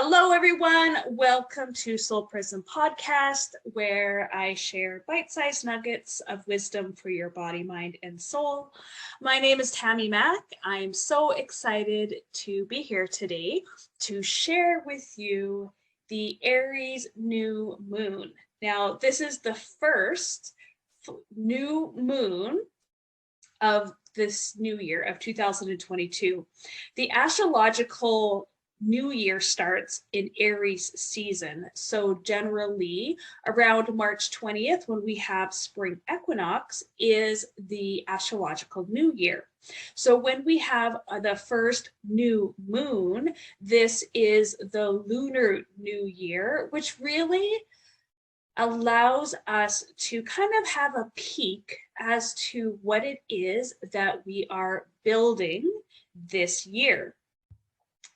Hello, everyone. Welcome to Soulprism Podcast, where I share bite-sized nuggets of wisdom for your body, mind, and soul. My name is Tammy Mack. I'm so excited to be here today to share with you the Aries new moon. Now, this is the first new moon of this new year of 2022. The astrological New Year starts in Aries season. So generally around March 20th, when we have spring equinox, is the astrological New Year. So when we have the first new moon, this is the lunar New Year, which really allows us to kind of have a peek as to what it is that we are building this year.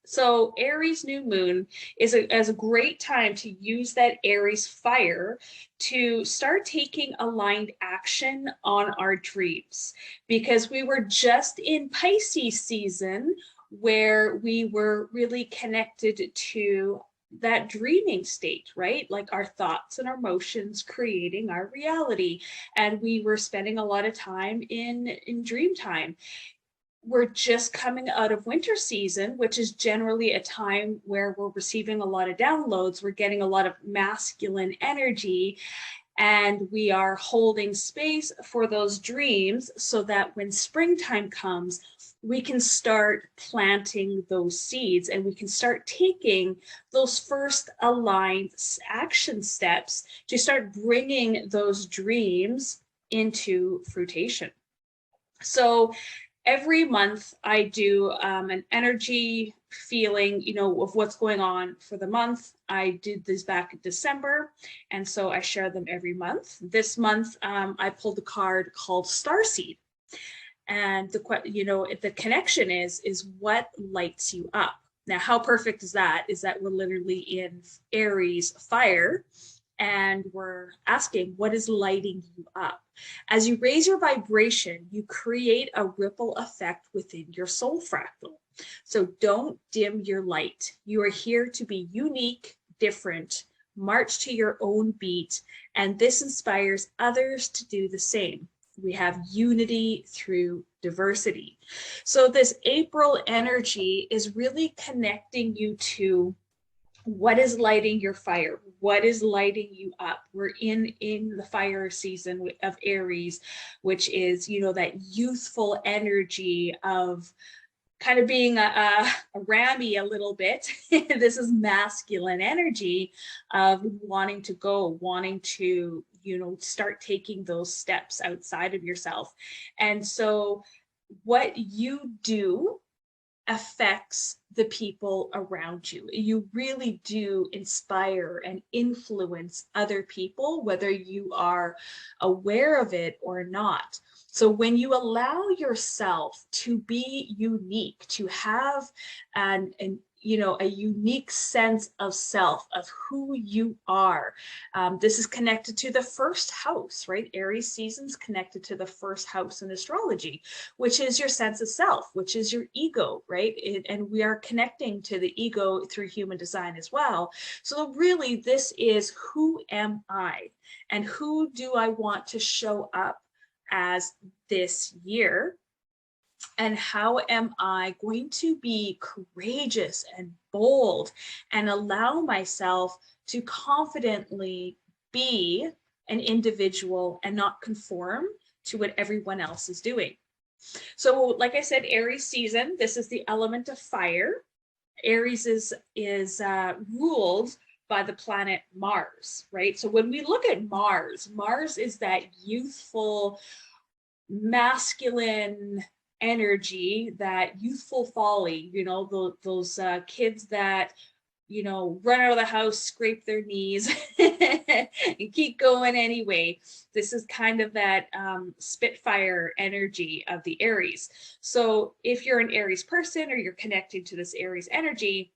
So Aries new moon is a great time to use that Aries fire to start taking aligned action on our dreams, because we were just in Pisces season where we were really connected to that dreaming state, right? Like our thoughts and our emotions creating our reality. And we were spending a lot of time in dream time. We're just coming out of winter season, which is generally a time where we're receiving a lot of downloads. We're getting a lot of masculine energy, and we are holding space for those dreams so that when springtime comes, we can start planting those seeds and we can start taking those first aligned action steps to start bringing those dreams into fruition. So every month I do an energy feeling, of what's going on for the month. I did this back in December, and so I share them every month. This month, I pulled a card called Starseed. And the connection is what lights you up. Now, how perfect is that? Is that we're literally in Aries fire, and we're asking, what is lighting you up? As you raise your vibration, you create a ripple effect within your soul fractal. So don't dim your light. You are here to be unique, different, march to your own beat, and this inspires others to do the same. We have unity through diversity. So this April energy is really connecting you to what is lighting your fire, what is lighting you up. We're in the fire season of Aries, which is, that youthful energy of kind of being a rammy a little bit. This is masculine energy of wanting to go, wanting to, start taking those steps outside of yourself. And so what you do affects the people around you. You really do inspire and influence other people, whether you are aware of it or not. So when you allow yourself to be unique, to have a unique sense of self, of who you are. This is connected to the first house, right? Aries season's connected to the first house in astrology, which is your sense of self, which is your ego, right? And we are connecting to the ego through human design as well. So really, this is, who am I? And who do I want to show up as this year? And how am I going to be courageous and bold and allow myself to confidently be an individual and not conform to what everyone else is doing? So like I said, Aries season, this is the element of fire. Aries is ruled by the planet Mars, right? So when we look at Mars, Mars is that youthful, masculine energy, that youthful folly, those kids that, run out of the house, scrape their knees and keep going anyway. This is kind of that Spitfire energy of the Aries. So if you're an Aries person or you're connected to this Aries energy,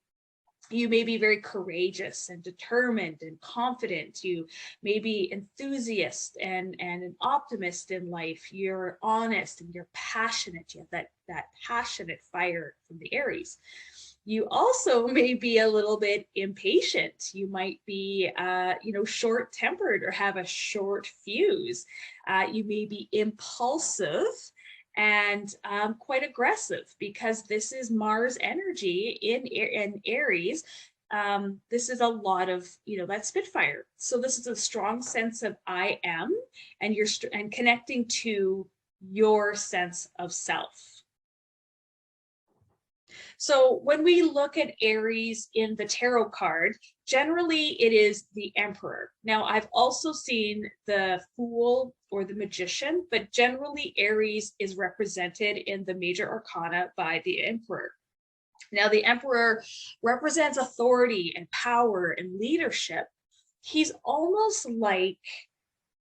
you may be very courageous and determined and confident. You may be enthusiast and an optimist in life. You're honest and you're passionate. You have that passionate fire from the Aries. You also may be a little bit impatient. You might be, short-tempered or have a short fuse. You may be impulsive and quite aggressive, because this is Mars energy in Aries. This is a lot of, that Spitfire. So this is a strong sense of I am, and and connecting to your sense of self. So when we look at Aries in the tarot card, generally it is the Emperor. Now, I've also seen the Fool or the Magician, but generally Aries is represented in the major arcana by the Emperor. Now, the Emperor represents authority and power and leadership. He's almost like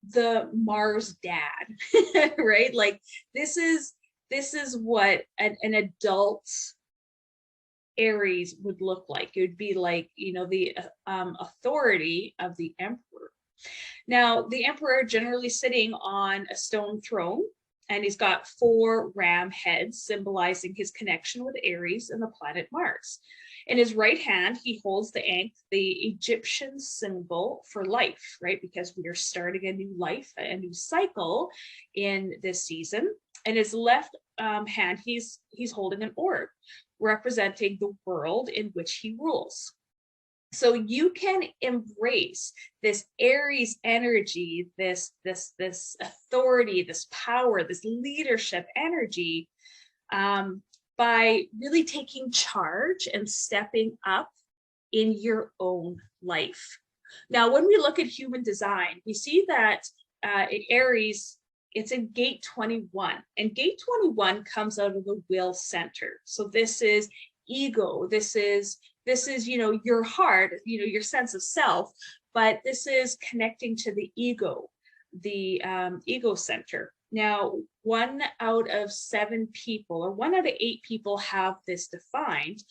the Mars dad, right? Like this is what an adult Aries would look like. It would be like, the authority of the Emperor. Now, the Emperor generally sitting on a stone throne, and he's got 4 ram heads symbolizing his connection with Aries and the planet Mars. In his right hand, he holds the Ankh, the Egyptian symbol for life, right? Because we are starting a new life, a new cycle in this season. In his left hand, he's holding an orb representing the world in which he rules. So you can embrace this Aries energy, this authority, this power, this leadership energy, by really taking charge and stepping up in your own life. Now, when we look at human design, we see that Aries, it's in gate 21, and gate 21 comes out of the will center. So this is ego. This is, your heart, your sense of self, but this is connecting to the ego, the ego center. Now, 1 out of 7 people, or 1 out of 8 people have this defined.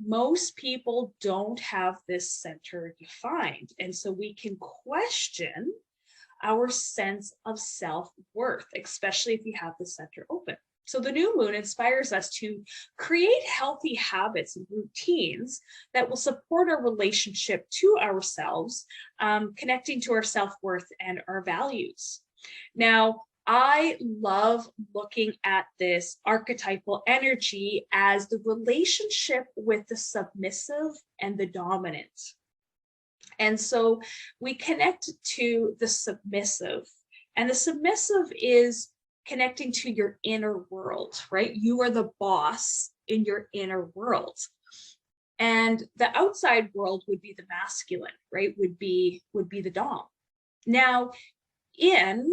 Most people don't have this center defined. And so we can question our sense of self-worth, especially if we have the center open. So the new moon inspires us to create healthy habits and routines that will support our relationship to ourselves, connecting to our self-worth and our values. Now, I love looking at this archetypal energy as the relationship with the submissive and the dominant. And so we connect to the submissive, and the submissive is connecting to your inner world, right? You are the boss in your inner world. And the outside world would be the masculine, right? Would be the dom. Now, in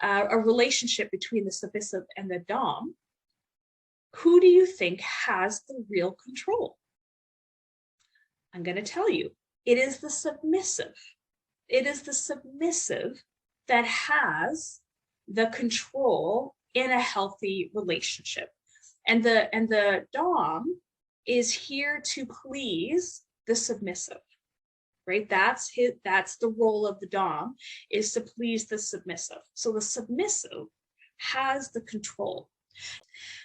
a relationship between the submissive and the dom, who do you think has the real control? I'm going to tell you. It is the submissive. It is the submissive that has the control in a healthy relationship. And the dom is here to please the submissive, right? That's the role of the dom, is to please the submissive. So the submissive has the control.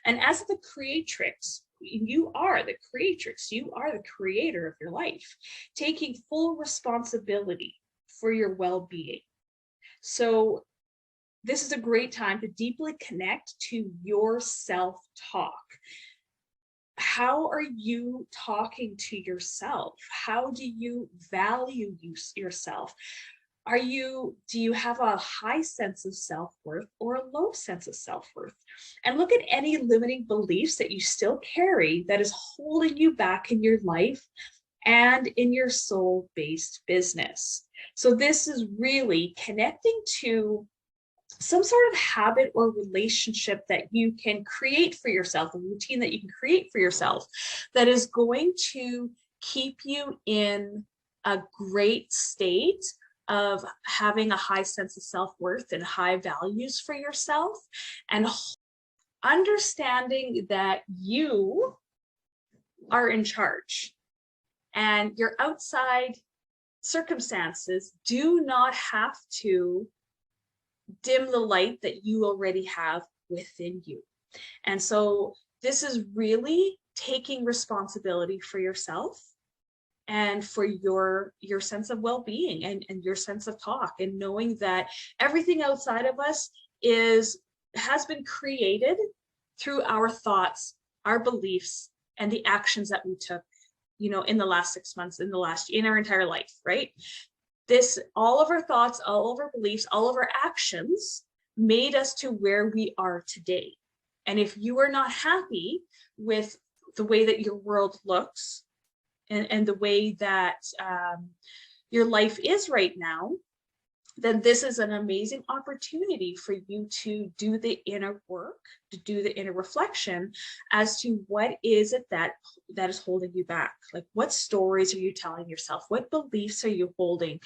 And as the creatrix, you are the creatrix, you are the creator of your life, taking full responsibility for your well-being. So this is a great time to deeply connect to your self-talk. How are you talking to yourself? How do you value yourself? Do you have a high sense of self-worth or a low sense of self-worth? And look at any limiting beliefs that you still carry that is holding you back in your life and in your soul-based business. So this is really connecting to some sort of habit or relationship that you can create for yourself, a routine that you can create for yourself that is going to keep you in a great state of having a high sense of self-worth and high values for yourself, and understanding that you are in charge and your outside circumstances do not have to dim the light that you already have within you. And so this is really taking responsibility for yourself and for your sense of well-being and your sense of talk, and knowing that everything outside of us has been created through our thoughts, our beliefs, and the actions that we took, in the last 6 months, in our entire life, right? All of our thoughts, all of our beliefs, all of our actions made us to where we are today. And if you are not happy with the way that your world looks and the way that your life is right now, then this is an amazing opportunity for you to do the inner work, to do the inner reflection as to what is it that is holding you back. Like, what stories are you telling yourself? What beliefs are you holding?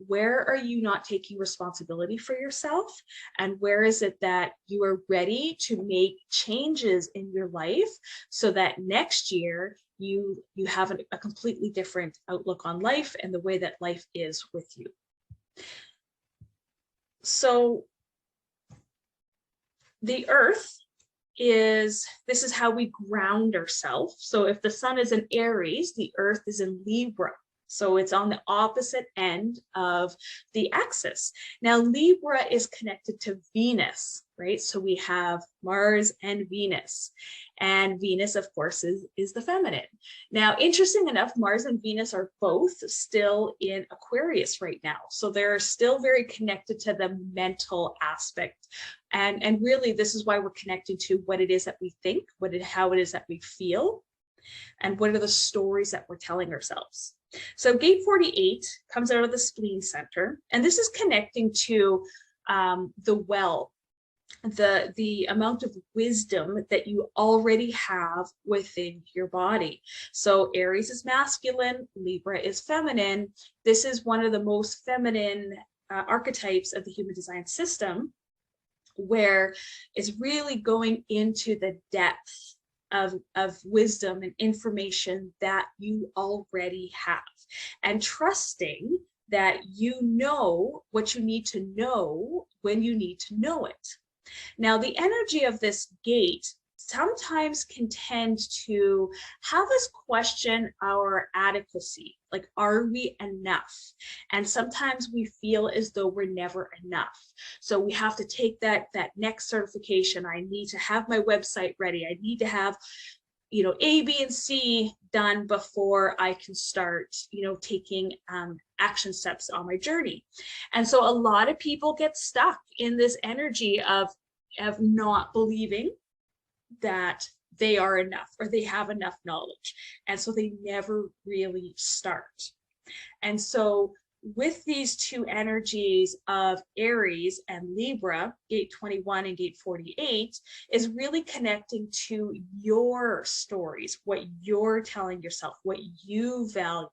Where are you not taking responsibility for yourself? And where is it that you are ready to make changes in your life so that next year you have a completely different outlook on life and the way that life is with you? So the earth this is how we ground ourselves. So if the sun is in Aries, the earth is in Libra. So it's on the opposite end of the axis. Now, Libra is connected to Venus, right? So we have Mars and Venus. And Venus, of course, is the feminine. Now, interesting enough, Mars and Venus are both still in Aquarius right now. So they're still very connected to the mental aspect. And really, this is why we're connecting to what it is that we think, how it is that we feel, and what are the stories that we're telling ourselves. So gate 48 comes out of the spleen center, and this is connecting to the well, the amount of wisdom that you already have within your body. So Aries is masculine, Libra is feminine. This is one of the most feminine archetypes of the human design system, where it's really going into the depth of wisdom and information that you already have, and trusting that you know what you need to know when you need to know it. Now, the energy of this gate sometimes can tend to have us question our adequacy. Like, are we enough? And sometimes we feel as though we're never enough. So we have to take that next certification. I need to have my website ready. I need to have, A, B, and C done before I can start, taking action steps on my journey. And so a lot of people get stuck in this energy of not believing that they are enough or they have enough knowledge. And so they never really start. And so with these two energies of Aries and Libra, gate 21 and gate 48, is really connecting to your stories, what you're telling yourself, what you value,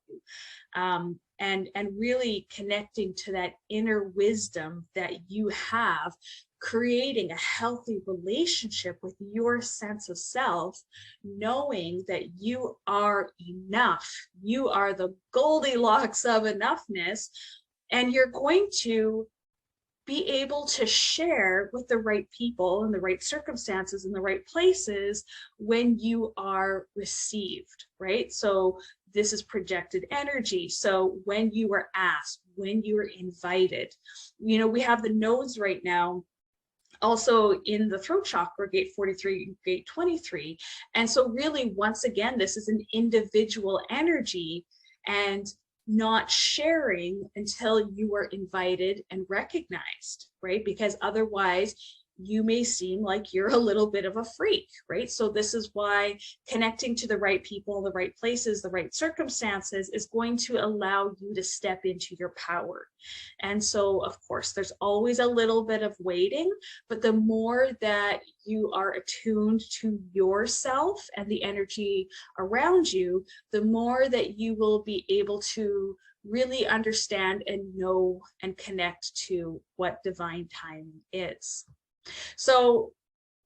and really connecting to that inner wisdom that you have, creating a healthy relationship with your sense of self, knowing that you are enough. You are the goldilocks of enoughness, and you're going to be able to share with the right people in the right circumstances in the right places when you are received, right? So this is projected energy. So when you are asked, when you are invited, we have the nodes right now also in the throat chakra, gate 43, gate 23. And so really, once again, this is an individual energy, and not sharing until you are invited and recognized, right? Because otherwise you may seem like you're a little bit of a freak, right? So this is why connecting to the right people, the right places, the right circumstances is going to allow you to step into your power. And so, of course, there's always a little bit of waiting, but the more that you are attuned to yourself and the energy around you, the more that you will be able to really understand and know and connect to what divine timing is. So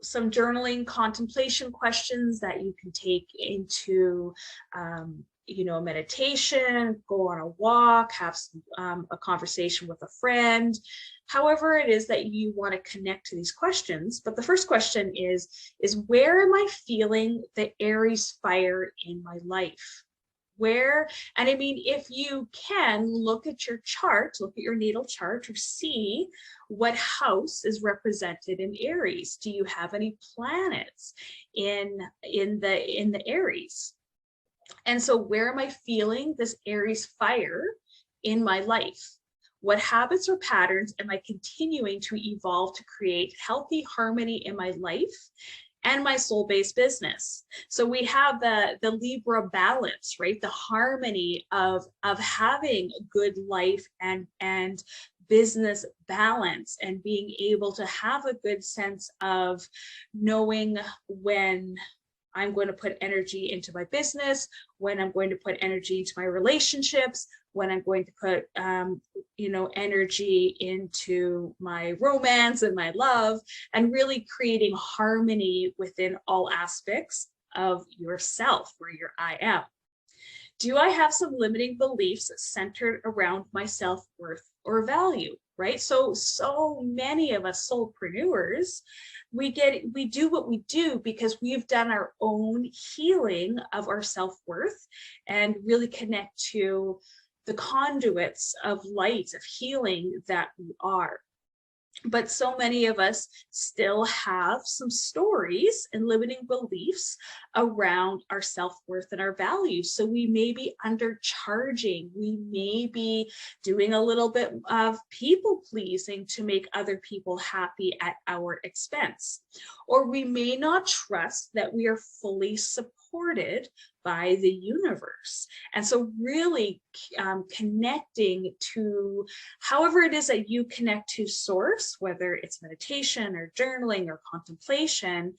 some journaling contemplation questions that you can take into a meditation, go on a walk, have a conversation with a friend, however it is that you want to connect to these questions. But the first question is where am I feeling the Aries fire in my life? Where, and I mean, if you can look at your chart, look at your natal chart to see what house is represented in Aries. Do you have any planets in the Aries? And so where am I feeling this Aries fire in my life? What habits or patterns am I continuing to evolve to create healthy harmony in my life and my soul-based business? So we have the Libra balance, right? The harmony of having good life and business balance, and being able to have a good sense of knowing when I'm going to put energy into my business, when I'm going to put energy into my relationships, when I'm going to put, energy into my romance and my love, and really creating harmony within all aspects of yourself, where your I am. Do I have some limiting beliefs centered around my self-worth or value, right? So many of us soulpreneurs, we do what we do because we've done our own healing of our self-worth and really connect to the conduits of light, of healing that we are. But so many of us still have some stories and limiting beliefs around our self-worth and our values. So we may be undercharging. We may be doing a little bit of people pleasing to make other people happy at our expense. Or we may not trust that we are fully supported by the universe. And so really connecting to however it is that you connect to source, whether it's meditation or journaling or contemplation,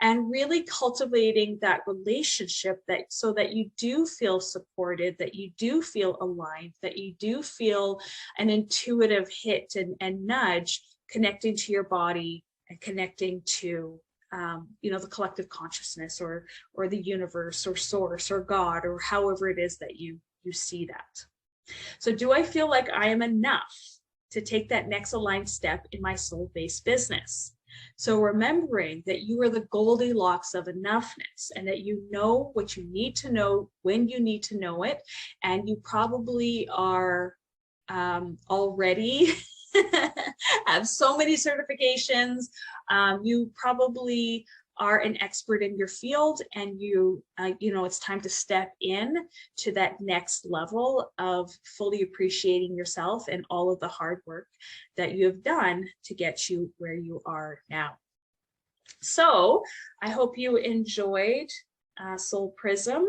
and really cultivating that relationship so that you do feel supported, that you do feel aligned, that you do feel an intuitive hit and nudge, connecting to your body and connecting to the collective consciousness or the universe or source or God, or however it is that you see that. So do I feel like I am enough to take that next aligned step in my soul-based business? So remembering that you are the Goldilocks of enoughness, and that you know what you need to know when you need to know it, and you probably are already have so many certifications. You probably are an expert in your field, and it's time to step in to that next level of fully appreciating yourself and all of the hard work that you have done to get you where you are now. So I hope you enjoyed Soulprism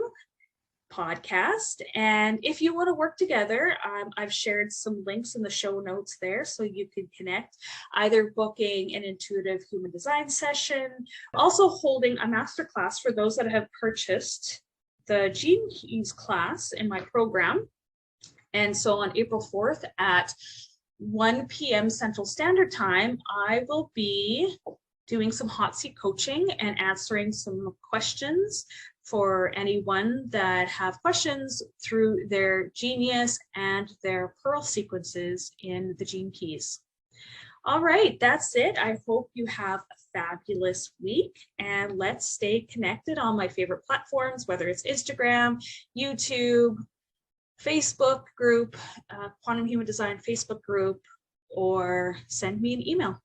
Podcast, and if you want to work together, I've shared some links in the show notes there so you can connect, either booking an intuitive human design session, also holding a masterclass for those that have purchased the Gene Keys class in my program. And so on April 4th at 1 p.m. Central Standard Time, I will be doing some hot seat coaching and answering some questions for anyone that have questions through their genius and their pearl sequences in the Gene Keys. All right, that's it. I hope you have a fabulous week, and let's stay connected on my favorite platforms, whether it's Instagram, YouTube, Facebook group, Quantum Human Design Facebook group, or send me an email.